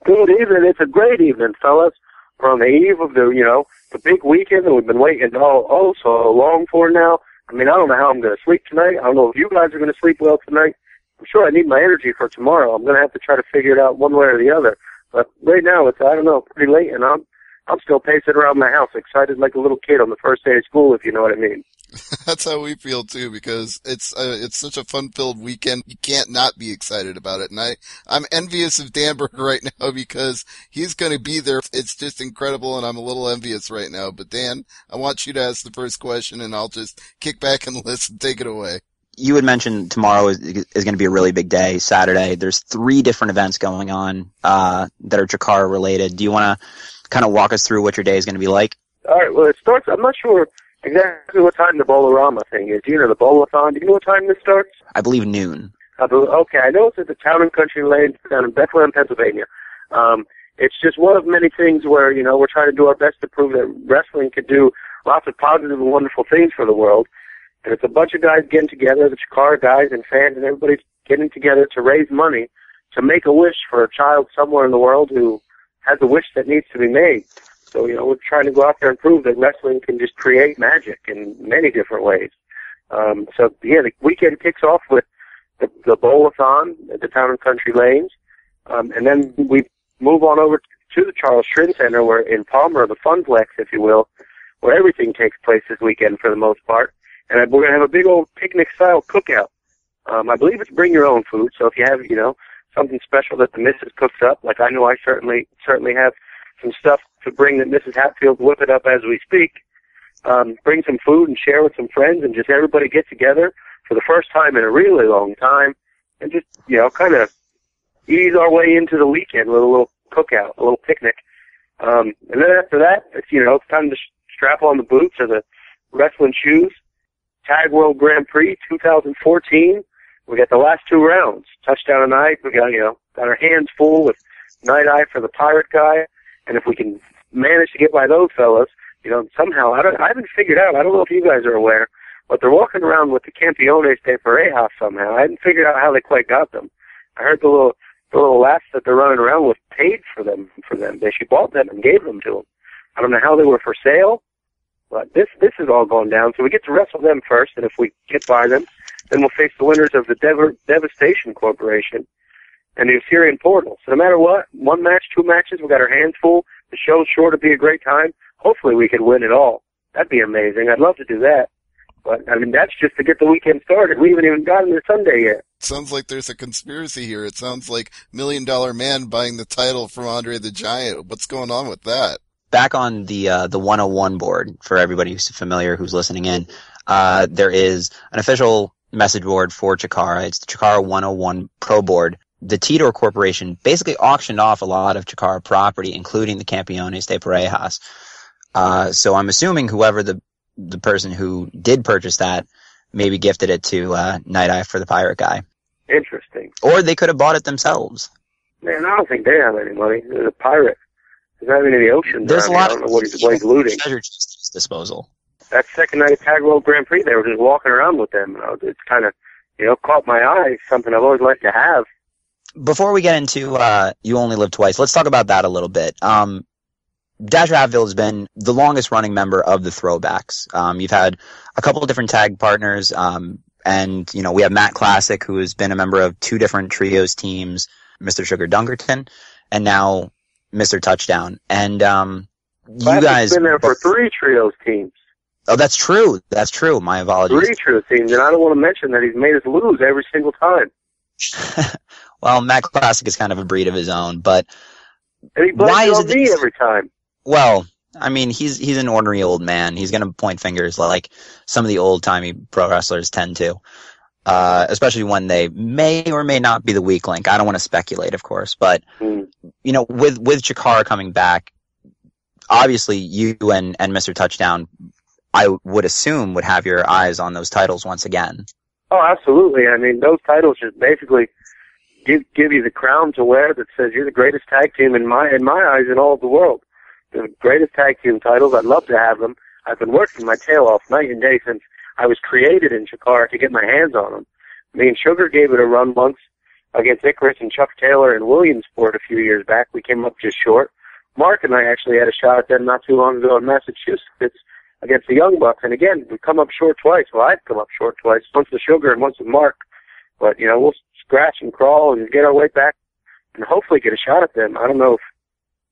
Good evening. It's a great evening, fellas. We're on the eve of the big weekend that we've been waiting so long for now. I mean, I don't know how I'm going to sleep tonight. I don't know if you guys are going to sleep well tonight. I'm sure I need my energy for tomorrow. I'm going to have to try to figure it out one way or the other. But right now, it's, I don't know, pretty late, and I'm still pacing around my house, excited like a little kid on the first day of school, if you know what I mean. That's how we feel too, because it's such a fun-filled weekend. You can't not be excited about it. And I'm envious of Danberg right now because he's going to be there. It's just incredible, and I'm a little envious right now. But Dan, I want you to ask the first question, and I'll just kick back and listen. Take it away. You had mentioned tomorrow is going to be a really big day, Saturday. There's 3 different events going on that are Chikara related. Do you want to kind of walk us through what your day is going to be like? All right, well, it starts, I'm not sure exactly what time the Bowl-O-Rama thing is. Do you know the Bowl-A-thon? Do you know what time this starts? I believe noon. Okay, I know it's at the Town and Country Lanes down in Bethlehem, Pennsylvania. It's just one of many things where, we're trying to do our best to prove that wrestling can do lots of positive and wonderful things for the world. And it's a bunch of guys getting together, the Chikara guys and fans and everybody getting together to raise money to make a wish for a child somewhere in the world who has a wish that needs to be made. So, we're trying to go out there and prove that wrestling can just create magic in many different ways. The weekend kicks off with the Bowl-A-thon at the Town and Country Lanes. And then we move on over to the Charles Schrin Center, where in Palmer, the Funplex, if you will, where everything takes place this weekend for the most part. And we're going to have a big old picnic-style cookout. I believe it's bring your own food, so if you have, something special that the missus cooks up, like I know I certainly have some stuff to bring that Mrs. Hatfield whip it up as we speak. Bring some food and share with some friends and just everybody get together for the first time in a really long time and just, kind of ease our way into the weekend with a little cookout, a little picnic. And then after that, it's time to strap on the boots or the wrestling shoes. Tag World Grand Prix 2014. We got the last 2 rounds. Touchdown and I, we got our hands full with Night Eye for the Pirate guy. And if we can manage to get by those fellas, somehow, I haven't figured out, I don't know if you guys are aware, but they're walking around with the Campeones de Parejas somehow. I hadn't figured out how they quite got them. I heard the little laughs that they're running around with paid for them. She bought them and gave them to them. I don't know how they were for sale, but this is all going down. So we get to wrestle them first, and if we get by them, then we'll face the winners of the Devastation Corporation and the Osirian Portal. So no matter what, 1 match, 2 matches, we got our hands full. The show's sure to be a great time. Hopefully we could win it all. That'd be amazing. I'd love to do that. But, that's just to get the weekend started. We haven't even gotten to Sunday yet. Sounds like there's a conspiracy here. It sounds like $1 Million Man buying the title from Andre the Giant. What's going on with that? Back on the 101 board, for everybody who's familiar, who's listening in, there is an official message board for Chikara. It's the Chikara 101 Pro Board. The Tidor Corporation basically auctioned off a lot of Chikara property, including the Campeones de Parejas. So I'm assuming whoever the person who did purchase that maybe gifted it to Night Eye for the Pirate guy. Interesting. Or they could have bought it themselves. Man, I don't think they have any money. They're a pirate. There's not even any oceans. There's a lot I don't know what he's looting. Treasure disposal. That second night of Tag World Grand Prix, they were just walking around with them. It's kind of, caught my eye. Something I've always liked to have. Before we get into You Only Live Twice, let's talk about that a little bit. Dasher Hatfield has been the longest running member of the Throwbacks. You've had a couple of different tag partners, and we have Matt Classic, who has been a member of 2 different trios teams, Mr. Sugar Dunkerton, and now Mr. Touchdown. And you guys been there for 3 trios teams. Oh, that's true. That's true. My apologies. 3 trios teams, and I don't want to mention that he's made us lose every single time. Well, Matt Classic is kind of a breed of his own, but and he blames on me every time. Well, he's an ornery old man. He's going to point fingers like some of the old-timey pro wrestlers tend to, especially when they may or may not be the weak link. I don't want to speculate, of course, but with Chikara coming back, obviously you and Mr. Touchdown, I would assume, would have your eyes on those titles once again. Oh, absolutely. Those titles just basically give you the crown to wear that says you're the greatest tag team in my eyes in all of the world. The greatest tag team titles. I'd love to have them. I've been working my tail off night and day since I was created in Chikara to get my hands on them. Me and Sugar gave it a run once, against Icarus and Chuck Taylor in Williamsport a few years back. We came up just short. Mark and I actually had a shot at them not too long ago in Massachusetts against the Young Bucks. And again, we've come up short twice. Well, I've come up short twice, once with Sugar and once with Mark. But, we'll scratch and crawl and get our way back and hopefully get a shot at them. I don't know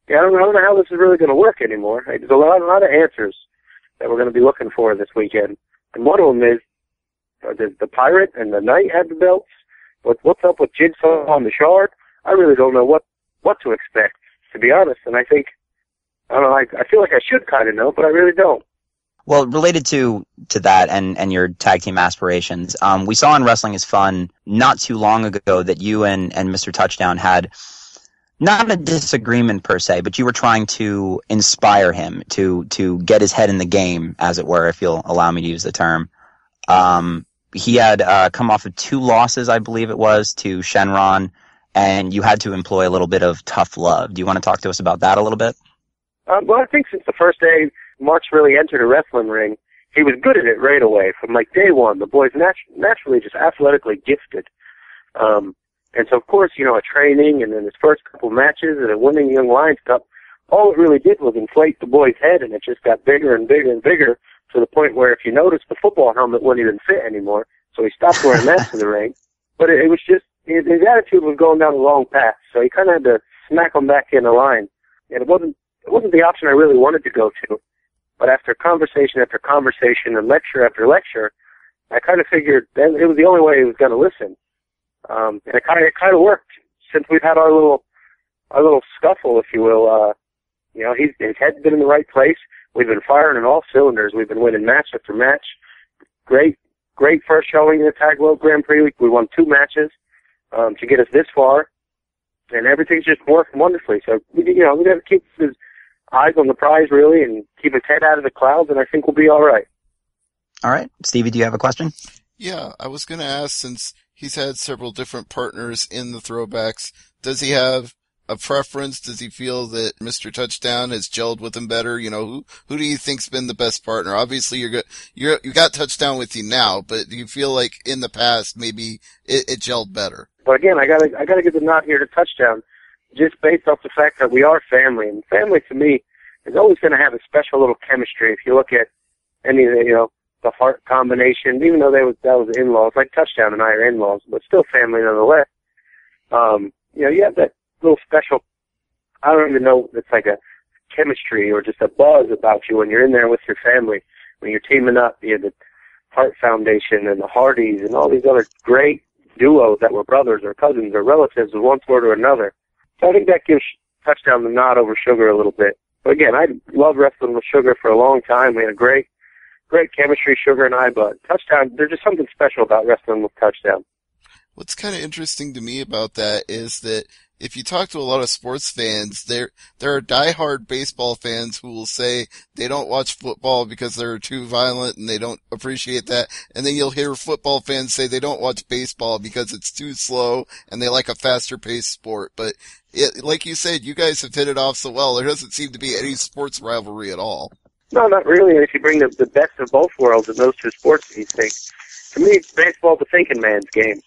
how this is really going to work anymore. There's a lot of answers that we're going to be looking for this weekend. And one of them is, the Pirate and the Knight have the belts. What's up with Jigsaw and the Shard? I really don't know what to expect, to be honest. And I feel like I should kind of know, but I really don't. Well, related to that and your tag team aspirations, we saw in Wrestling is Fun not too long ago that you and Mr. Touchdown had not a disagreement per se, but you were trying to inspire him to get his head in the game, as it were, if you'll allow me to use the term. He had come off of 2 losses, I believe it was, to Shenron, and you had to employ a little bit of tough love. Do you want to talk to us about that a little bit? Well, I think since the first day Mark's really entered a wrestling ring, he was good at it right away. From day one, the boy's naturally just athletically gifted. And so, of course, a training and then his first couple matches and a winning Young Lions Cup, all it really did was inflate the boy's head, and it just got bigger and bigger and bigger, to the point where, if you notice, the football helmet wouldn't even fit anymore, so he stopped wearing that to the ring. But it was just, his attitude was going down the wrong path, so he kind of had to smack him back in the line. And it wasn't the option I really wanted to go to. But after conversation after conversation and lecture after lecture, I kind of figured that it was the only way he was going to listen. And it kind of worked. Since we've had our little scuffle, if you will, his head's been in the right place. We've been firing on all cylinders. We've been winning match after match. Great first showing in the Tag World Grand Prix. We won 2 matches to get us this far, and everything's just working wonderfully. So we got to keep his eyes on the prize really, and keep his head out of the clouds, and I think we'll be all right. All right, Stevie, do you have a question? Yeah, I was going to ask, since he's had several different partners in the throwbacks, does he have a preference? Does he feel that Mr. Touchdown has gelled with him better? Who do you think's been the best partner? Obviously, you got Touchdown with you now, but do you feel like in the past maybe it gelled better? But again, I gotta give the nod here to Touchdown, just based off the fact that we are family, and family to me is always going to have a special little chemistry. If you look at any of the Hart combination, even though that was in-laws, like Touchdown and I are in-laws, but still family nonetheless. You have that little special, I don't even know, it's like a chemistry or just a buzz about you when you're in there with your family, when you're teaming up. You have the Hart Foundation and the Hardys and all these other great duos that were brothers or cousins or relatives of one sort or another. So I think that gives Touchdown the nod over Sugar a little bit. But again, I loved wrestling with Sugar for a long time. We had a great chemistry, Sugar and I, but Touchdown, there's just something special about wrestling with Touchdown. What's kind of interesting to me about that is that if you talk to a lot of sports fans, there are diehard baseball fans who will say they don't watch football because they're too violent and they don't appreciate that. And then you'll hear football fans say they don't watch baseball because it's too slow and they like a faster paced sport. But like you said, you guys have hit it off so well. There doesn't seem to be any sports rivalry at all. No, not really. And if you bring the best of both worlds in those two sports, you think, to me, baseball's the thinking man's game.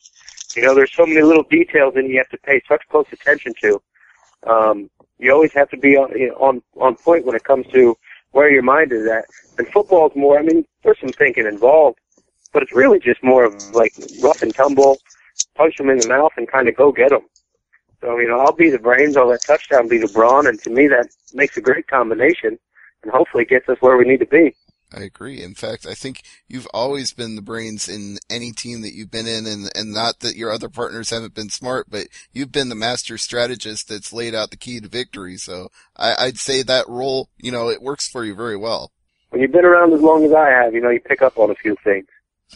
There's so many little details and you have to pay such close attention to. You always have to be on point when it comes to where your mind is at. And football's more, there's some thinking involved, but it's really just more of like rough and tumble, punch them in the mouth and kind of go get them. So, I'll be the brains, I'll let Touchdown be the brawn, and to me that makes a great combination and hopefully gets us where we need to be. I agree. In fact, I think you've always been the brains in any team that you've been in, and not that your other partners haven't been smart, but you've been the master strategist that's laid out the key to victory. So I'd say that role, it works for you very well. When you've been around as long as I have, you pick up on a few things.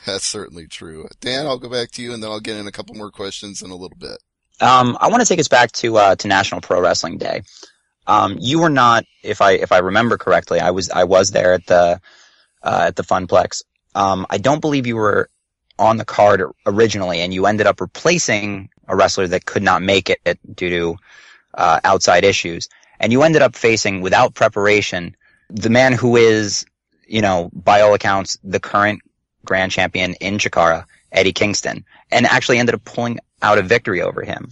That's certainly true. Dan, I'll go back to you, and then I'll get in a couple more questions in a little bit. I want to take us back to National Pro Wrestling Day. You were not, if I remember correctly, I was there at the Funplex. I don't believe you were on the card originally, and you ended up replacing a wrestler that could not make it due to outside issues. And you ended up facing, without preparation, the man who is, by all accounts, the current grand champion in Chikara, Eddie Kingston, and actually ended up pulling out a victory over him.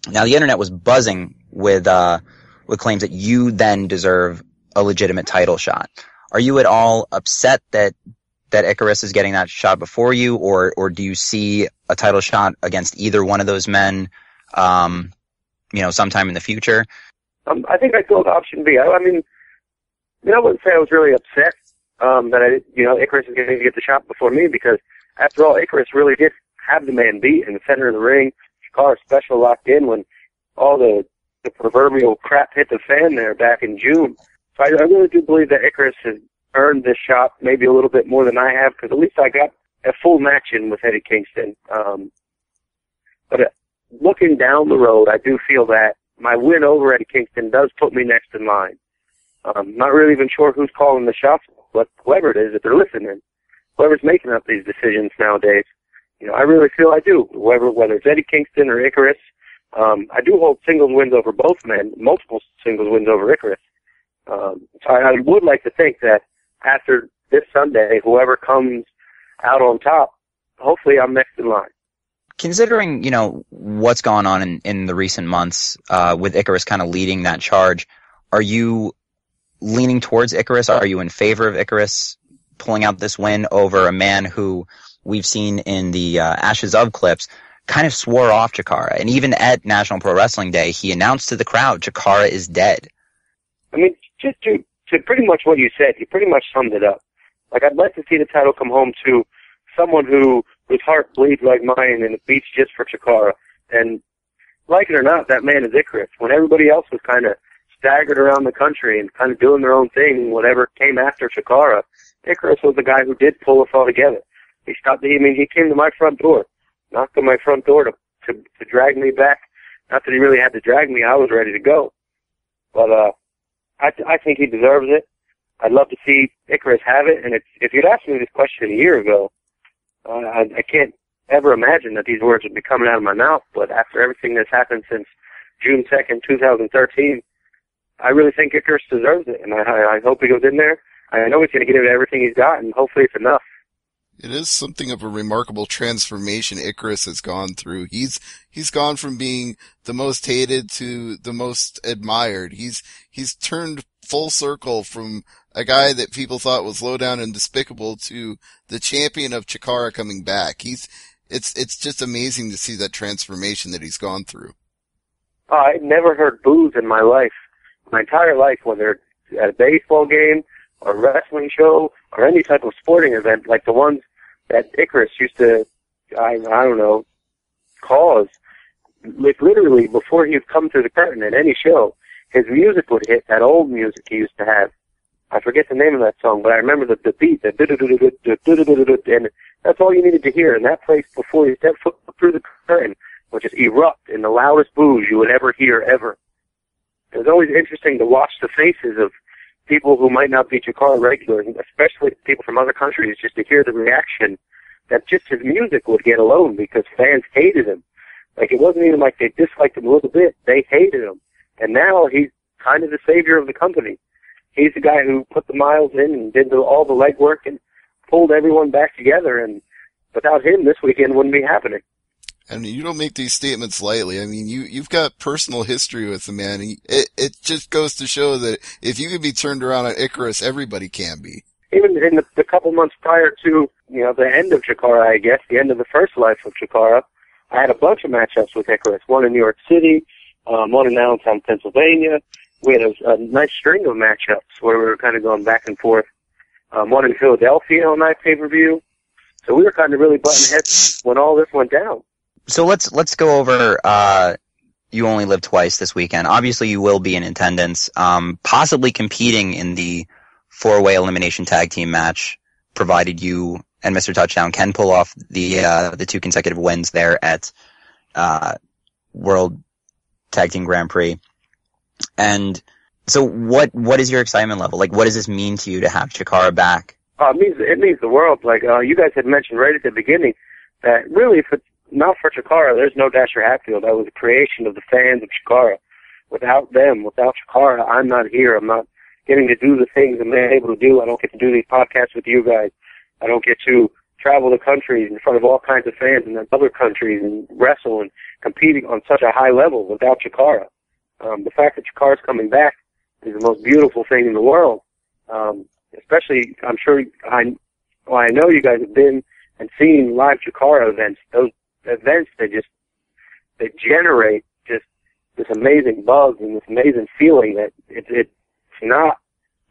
Now, the internet was buzzing with claims that you then deserve a legitimate title shot. Are you at all upset that Icarus is getting that shot before you, or do you see a title shot against either one of those men, sometime in the future? I think I go with option B. I mean, I wouldn't say I was really upset that Icarus is going to get the shot before me, because after all, Icarus really did have the man beat in the center of the ring. Chikara special locked in when all the proverbial crap hit the fan there back in June. So I really do believe that Icarus has earned this shot maybe a little bit more than I have, because at least I got a full match in with Eddie Kingston. But looking down the road, I do feel that my win over Eddie Kingston does put me next in line. Not really even sure who's calling the shots, but whoever it is, if they're listening, whoever's making up these decisions nowadays, I really feel I do. Whether it's Eddie Kingston or Icarus, I do hold singles wins over both men, multiple singles wins over Icarus. So I would like to think that after this Sunday, whoever comes out on top, hopefully I'm next in line. Considering, what's gone on in the recent months, with Icarus kind of leading that charge, are you leaning towards Icarus? Are you in favor of Icarus pulling out this win over a man who we've seen in the Ashes of clips kind of swore off Chikara? And even at National Pro Wrestling Day, he announced to the crowd, Chikara is dead. I mean, just to pretty much what you said, you pretty much summed it up. Like, I'd like to see the title come home to someone whose heart bleeds like mine and it beats just for Chikara. And like it or not, that man is Icarus. When everybody else was kind of staggered around the country and kind of doing their own thing, whatever came after Chikara, Icarus was the guy who did pull us all together. He came to my front door, knocked on my front door to drag me back. Not that he really had to drag me, I was ready to go. But I think he deserves it. I'd love to see Icarus have it, and if you'd asked me this question a year ago, I can't ever imagine that these words would be coming out of my mouth, but after everything that's happened since June 2nd, 2013, I really think Icarus deserves it, and I hope he goes in there. I know he's going to give it everything he's got, and hopefully it's enough. It is something of a remarkable transformation Icarus has gone through. He's gone from being the most hated to the most admired. He's turned full circle from a guy that people thought was low down and despicable to the champion of Chikara coming back. It's just amazing to see that transformation that he's gone through. I never heard boos in my life. My entire life, whether it's at a baseball game or a wrestling show or any type of sporting event, like the ones that Icarus used to, I don't know, cause. Like literally, before he'd come through the curtain at any show, his music would hit, that old music he used to have. I forget the name of that song, but I remember the beat, and that's all you needed to hear. And that place, before he stepped foot through the curtain, would just erupt in the loudest boos you would ever hear, ever. It was always interesting to watch the faces of people who might not be Chikara regulars, especially people from other countries, just to hear the reaction that just his music would get alone, because fans hated him. Like, it wasn't even like they disliked him a little bit. They hated him. And now he's kind of the savior of the company. He's the guy who put the miles in and did all the legwork and pulled everyone back together. And without him, this weekend wouldn't be happening. And you don't make these statements lightly. I mean, you've got personal history with the man. It just goes to show that if you can be turned around on Icarus, everybody can be. Even in the couple months prior to, the end of Chikara, I guess, the end of the first life of Chikara, I had a bunch of matchups with Icarus. One in New York City, one in Allentown, Pennsylvania. We had a nice string of matchups where we were kind of going back and forth. One in Philadelphia on that pay-per-view. So we were kind of really butting heads when all this went down. So let's go over You Only Live Twice this weekend. Obviously, you will be in attendance, possibly competing in the 4-way elimination tag team match, provided you and Mr. Touchdown can pull off the 2 consecutive wins there at World Tag Team Grand Prix. And so what is your excitement level? Like, what does this mean to you to have Chikara back? It means the world. Like, you guys had mentioned right at the beginning that really, if it's not for Chikara, there's no Dasher Hatfield. That was a creation of the fans of Chikara. Without them, without Chikara, I'm not here. I'm not getting to do the things I'm able to do. I don't get to do these podcasts with you guys. I don't get to travel the country in front of all kinds of fans in other countries and wrestle and competing on such a high level without Chikara. The fact that Chikara's coming back is the most beautiful thing in the world. Especially, I'm sure, I know you guys have been and seen live Chikara events. Those events, they generate just this amazing buzz and this amazing feeling that it's not,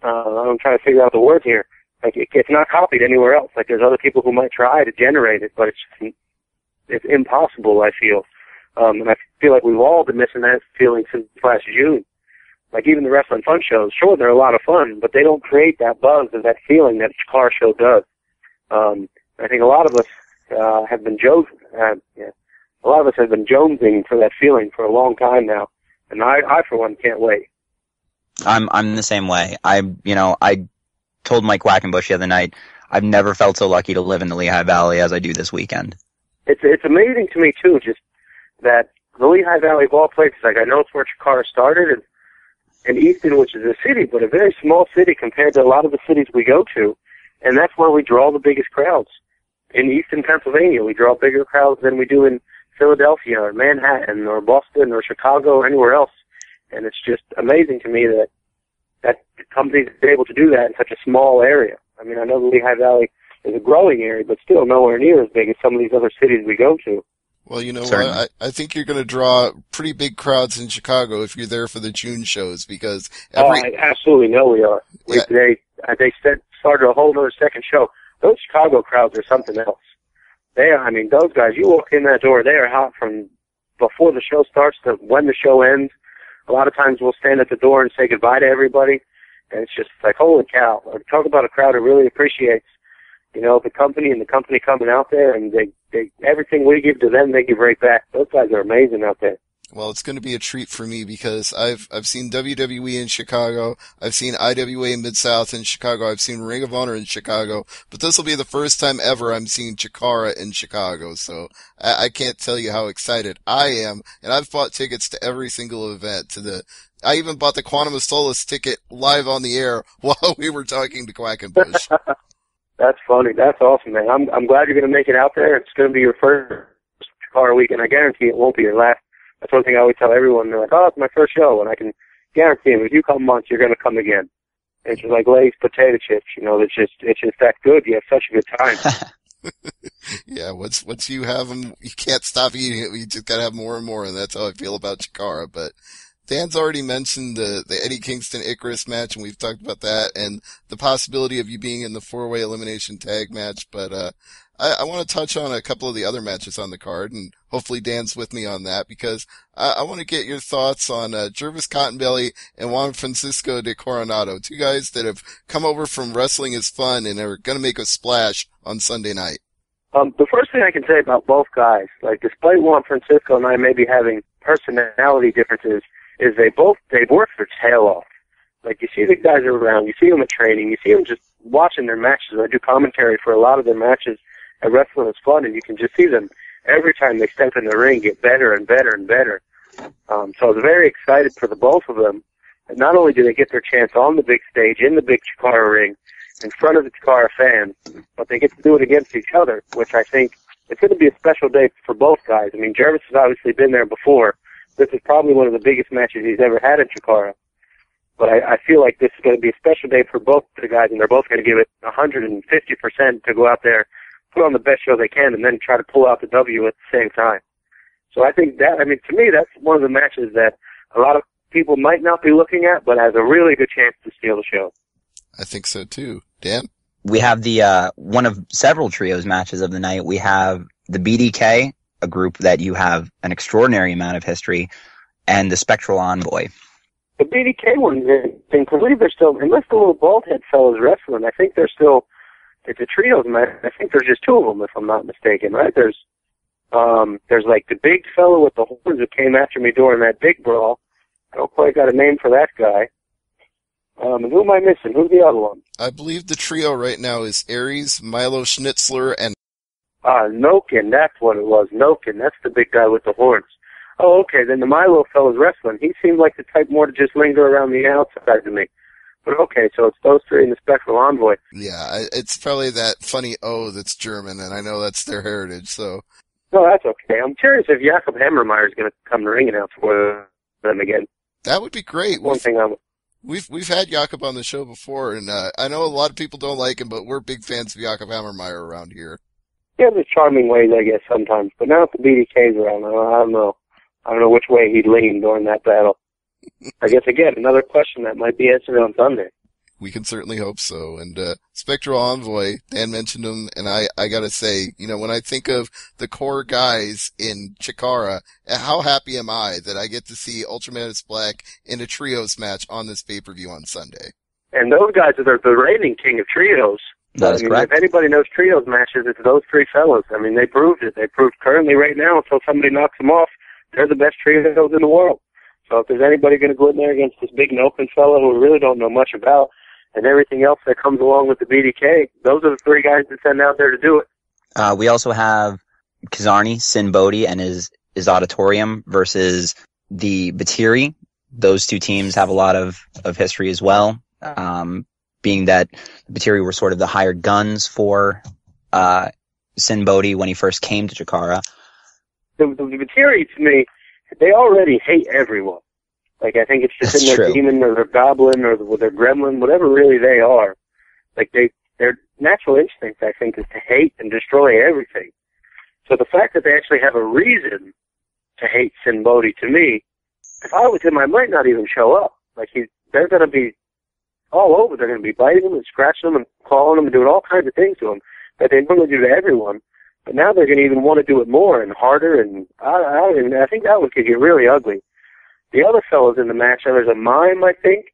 I'm trying to figure out the word here. Like, it's not copied anywhere else. Like, there's other people who might try to generate it, but it's impossible, I feel. And I feel like we've all been missing that feeling since last June. Like, even the Wrestling Fun shows, sure, they're a lot of fun, but they don't create that buzz and that feeling that a car show does. I think a lot of us have been a lot of us have been jonesing for that feeling for a long time now, and I for one can't wait. I'm the same way. I told Mike Quackenbush the other night, I've never felt so lucky to live in the Lehigh Valley as I do this weekend. It's amazing to me too, just that the Lehigh Valley of all places. Like, I know it's where Chikara started, and Easton, which is a city, but a very small city compared to a lot of the cities we go to, and that's where we draw the biggest crowds. In Easton, Pennsylvania, we draw bigger crowds than we do in Philadelphia or Manhattan or Boston or Chicago or anywhere else. And it's just amazing to me that the company's able to do that in such a small area. I mean, I know the Lehigh Valley is a growing area, but still nowhere near as big as some of these other cities we go to. Well, you know what? I think you're going to draw pretty big crowds in Chicago if you're there for the June shows, because I absolutely know we are. Yeah. They started a whole other second show. Those Chicago crowds are something else. Those guys, you walk in that door, they are hot from before the show starts to when the show ends. A lot of times we'll stand at the door and say goodbye to everybody, and it's just like, holy cow. Talk about a crowd who really appreciates, the company and the company coming out there, and they everything we give to them, they give right back. Those guys are amazing out there. Well, it's going to be a treat for me because I've seen WWE in Chicago, I've seen IWA Mid-South in Chicago, I've seen Ring of Honor in Chicago, but this will be the first time ever I'm seeing Chikara in Chicago, so I can't tell you how excited I am, and I've bought tickets to every single event. I even bought the Quantum of Solace ticket live on the air while we were talking to Quackenbush. That's funny. That's awesome, man. I'm glad you're going to make it out there. It's going to be your first Chikara week, and I guarantee it won't be your last. That's one thing I always tell everyone. They're like, oh, it's my first show, and I can guarantee them, if you come once, you're going to come again. It's just like Lay's potato chips, it's just that good. You have such a good time. Yeah, once you have them, you can't stop eating it. You just got to have more and more, and that's how I feel about Chikara. But Dan's already mentioned the Eddie Kingston Icarus match, and we've talked about that, and the possibility of you being in the 4-way elimination tag match. But I want to touch on a couple of the other matches on the card, and hopefully Dan's with me on that, because I want to get your thoughts on Jervis Cottonbelly and Juan Francisco de Coronado, two guys that have come over from Wrestling is Fun and are going to make a splash on Sunday night. The first thing I can say about both guys, like, despite Juan Francisco and I maybe having personality differences, is they've worked their tail off. Like, you see the guys around, you see them at training, you see them just watching their matches. I do commentary for a lot of their matches at Wrestling is Fun, and you can just see them every time they step in the ring get better and better and better. So I was very excited for the both of them. And not only do they get their chance on the big stage, in the big Chikara ring, in front of the Chikara fans, but they get to do it against each other, which I think it's going to be a special day for both guys. I mean, Jervis has obviously been there before. This is probably one of the biggest matches he's ever had in Chikara. But I feel like this is going to be a special day for both the guys, and they're both going to give it 150% to go out there, put on the best show they can, and then try to pull out the W at the same time. So I think to me, that's one of the matches that a lot of people might not be looking at, but has a really good chance to steal the show. I think so too. Dan? We have the one of several trios matches of the night. We have the BDK, a group that you have an extraordinary amount of history, and the Spectral Envoy. The BDK one, I believe they're still, unless the little bald head fella's wrestling, I think they're still, it's a trios match. I think there's just two of them, if I'm not mistaken, right? There's like the big fella with the horns who came after me during that big brawl. I don't quite got a name for that guy. And who am I missing? Who's the other one? I believe the trio right now is Aries, Milo Schnitzler, and Nokin, that's what it was. Nokin, that's the big guy with the horns. Oh, okay, then the Milo fella's wrestling. He seemed like the type more to just linger around the outside to me. But okay, so it's those three and the Spectral Envoy. Yeah, it's probably that funny O that's German, and I know that's their heritage, so. No, that's okay. I'm curious if Jakob Hammermeyer is going to come to ring announce for them again. That would be great. We've had Jakob on the show before, and I know a lot of people don't like him, but we're big fans of Jakob Hammermeyer around here. He has his charming ways, I guess, sometimes. But now that the BDK's around, I don't know. I don't know which way he'd lean during that battle. I guess, again, another question that might be answered on Sunday. We can certainly hope so. And Spectral Envoy, Dan mentioned him, and I gotta say, when I think of the core guys in Chikara, how happy am I that I get to see Ultramantis Black in a trios match on this pay-per-view on Sunday. And those guys are the reigning king of trios. That is correct. If anybody knows trios matches, it's those three fellas. I mean, they proved it. They proved currently right now, until somebody knocks them off, they're the best trios in the world. So if there's anybody going to go in there against this big and open fella who we really don't know much about, and everything else that comes along with the BDK, those are the three guys that send out there to do it. We also have Kazarni, Sin Bodhi, and his Auditorium versus the Batiri. Those two teams have a lot of history as well, being that the Batiri were sort of the hired guns for Sin Bodhi when he first came to Chikara. The Batiri, to me, they already hate everyone. Like, I think it's just in their demon or their goblin or their gremlin, whatever really they are. Like, their natural instinct, I think, is to hate and destroy everything. So the fact that they actually have a reason to hate Sin Bodhi, to me, if I was him, I might not even show up. Like, they're going to be all over. They're going to be biting him and scratching him and clawing him and doing all kinds of things to him that they normally do to everyone. But now they're going to even want to do it more and harder, and I think that one could get really ugly. The other fellows in the match, there's a Mime, I think,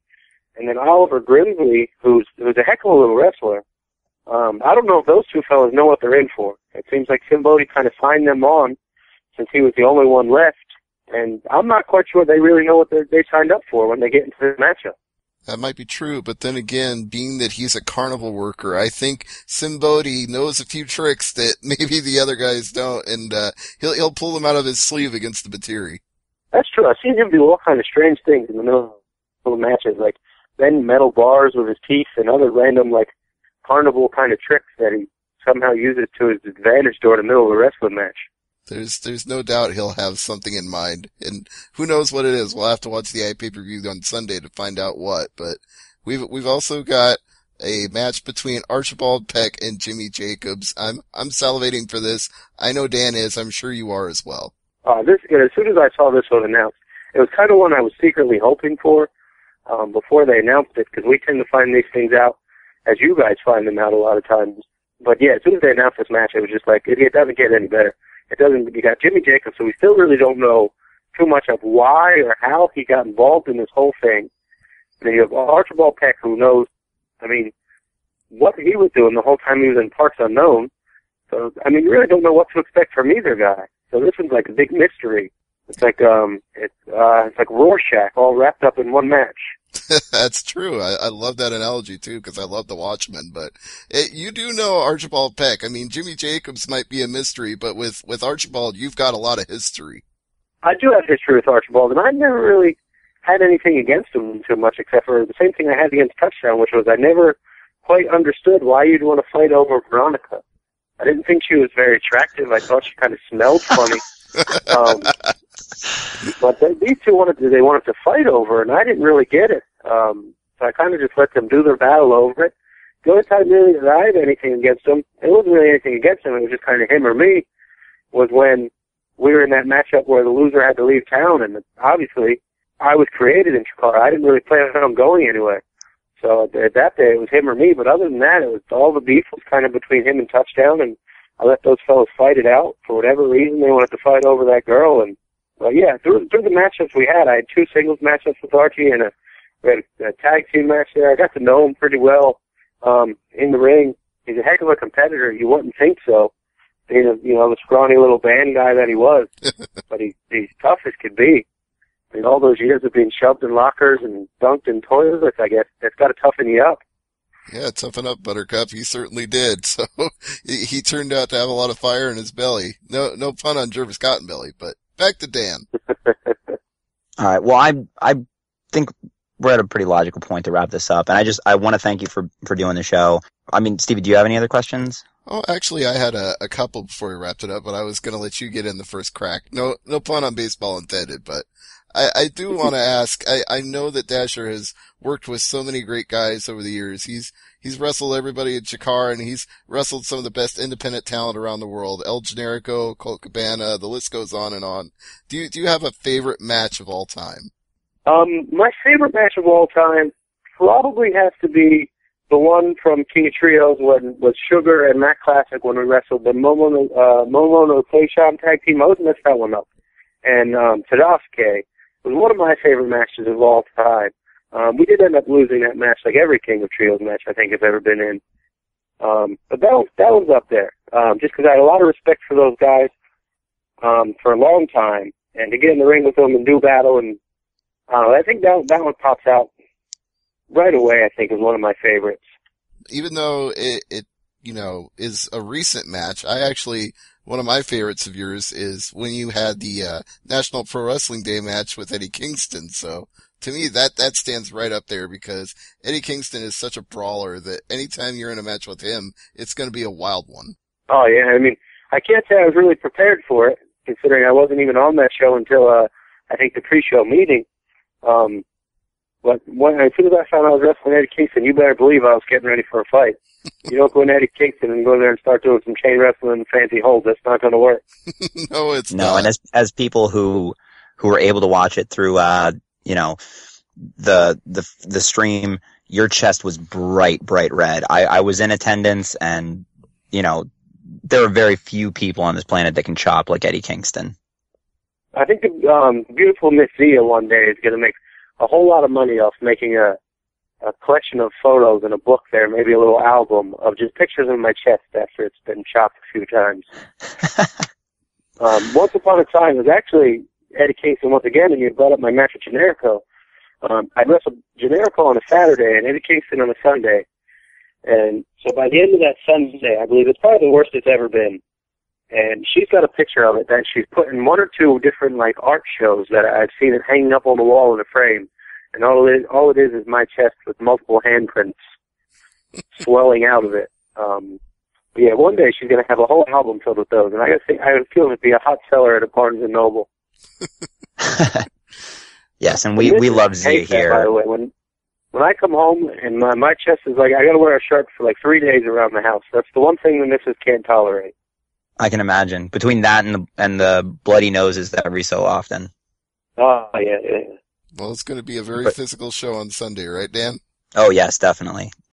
and then Oliver Grimsley, who's a heck of a little wrestler. I don't know if those two fellows know what they're in for. It seems like Sin Bodhi kind of signed them on since he was the only one left, and I'm not quite sure they really know what they signed up for when they get into the matchup. That might be true, but then again, being that he's a carnival worker, I think Sin Bodhi knows a few tricks that maybe the other guys don't, and he'll pull them out of his sleeve against the Batiri. That's true. I've seen him do all kinds of strange things in the middle of matches, like bend metal bars with his teeth and other random, like, carnival kind of tricks that he somehow uses to his advantage during the middle of a wrestling match. There's no doubt he'll have something in mind, and who knows what it is. We'll have to watch the pay-per-view on Sunday to find out what, but we've also got a match between Archibald Peck and Jimmy Jacobs. I'm salivating for this. I know Dan is. I'm sure you are as well. As soon as I saw this one announced, it was kind of one I was secretly hoping for before they announced it, because we tend to find these things out as you guys find them out a lot of times. But yeah, as soon as they announced this match, it was just like, it doesn't get any better. You got Jimmy Jacobs, so we still really don't know too much of why or how he got involved in this whole thing. And then you have Archibald Peck, who knows, what he was doing the whole time he was in Parts Unknown. So, you really don't know what to expect from either guy. So this one's like a big mystery. It's like Rorschach all wrapped up in one match. That's true. I love that analogy too, because I love the Watchmen. But you do know Archibald Peck. Jimmy Jacobs might be a mystery, but with Archibald, you've got a lot of history. I do have history with Archibald, and I never really had anything against him too much, except for the same thing I had against Touchdown, which was I never quite understood why you'd want to fight over Veronica. I didn't think she was very attractive. I thought she kind of smelled funny. But these two wanted to fight over, and I didn't really get it. So I kind of just let them do their battle over it. The only time really that I had anything against them, it wasn't really anything against them, it was just kind of him or me, was when we were in that matchup where the loser had to leave town, and obviously I was created in Chikara. I didn't really plan on going anywhere. So at that day, it was him or me, but other than that, it was all the beef was kind of between him and Touchdown, and I let those fellas fight it out. For whatever reason, they wanted to fight over that girl, and well, yeah, through the matchups we had, I had 2 singles matchups with Archie, and we had a tag team match there. I got to know him pretty well in the ring. He's a heck of a competitor. You wouldn't think so, being the scrawny little band guy that he was. But he's tough as could be. All those years of being shoved in lockers and dunked in toilets, I guess, that's got to toughen you up. Yeah, toughen up, Buttercup. He certainly did. So he turned out to have a lot of fire in his belly. No pun on Jervis Cottonbelly, but back to Dan. All right. Well, I think we're at a pretty logical point to wrap this up. And I want to thank you for doing the show. I mean, Stevie, do you have any other questions? Oh, actually, I had a couple before we wrapped it up, but I was going to let you get in the first crack. No pun on baseball intended, but I do want to ask, I know that Dasher has worked with so many great guys over the years. He's wrestled everybody at Chikara, and he's wrestled some of the best independent talent around the world. El Generico, Colt Cabana, the list goes on and on. Do you have a favorite match of all time? My favorite match of all time probably has to be the one from King of Trios with Sugar and Matt Classic when we wrestled the Momono Clay-Sham tag team. I always messed that one up. And Tadasuke was one of my favorite matches of all time. We did end up losing that match, like every King of Trios match I think I've ever been in. But that was up there. Just because I had a lot of respect for those guys for a long time, and to get in the ring with them and do battle, and I think that one pops out right away. I think is one of my favorites. Even though it is a recent match, one of my favorites of yours is when you had the National Pro Wrestling Day match with Eddie Kingston. So to me, that stands right up there because Eddie Kingston is such a brawler that anytime you're in a match with him, it's going to be a wild one. Oh yeah, I mean, I can't say I was really prepared for it, considering I wasn't even on that show until I think the pre-show meeting. But as soon as I found out I was wrestling Eddie Kingston, you better believe I was getting ready for a fight. You don't go in Eddie Kingston and go there and start doing some chain wrestling and fancy holds. That's not going to work. No, it's not. No, and as people who were able to watch it through, the stream, your chest was bright red. I was in attendance, and there are very few people on this planet that can chop like Eddie Kingston. I think the beautiful Miss Zia one day is going to make a whole lot of money off making a collection of photos and a book there, maybe a little album of just pictures of my chest after it's been chopped a few times. Once upon a time, it was actually Eddie Kingston once again, and you brought up my match with Generico. I wrestled Generico on a Saturday and Eddie Kingston on a Sunday. And so by the end of that Sunday, I believe it's probably the worst it's ever been. And she's got a picture of it that she's put in one or two different art shows that I've seen it hanging up on the wall in a frame. And all it is my chest with multiple handprints swelling out of it. But yeah, one day she's going to have a whole album filled with those. And I feel it'd be a hot seller at a Barnes & Noble. Yes, and we love Zia here. By the way, when I come home and my chest is like, I got to wear a shirt for like 3 days around the house. That's the one thing the missus can't tolerate. I can imagine. Between that and the bloody noses every so often. Oh, yeah. Well, it's going to be a very physical show on Sunday, right, Dan? Oh, yes, definitely.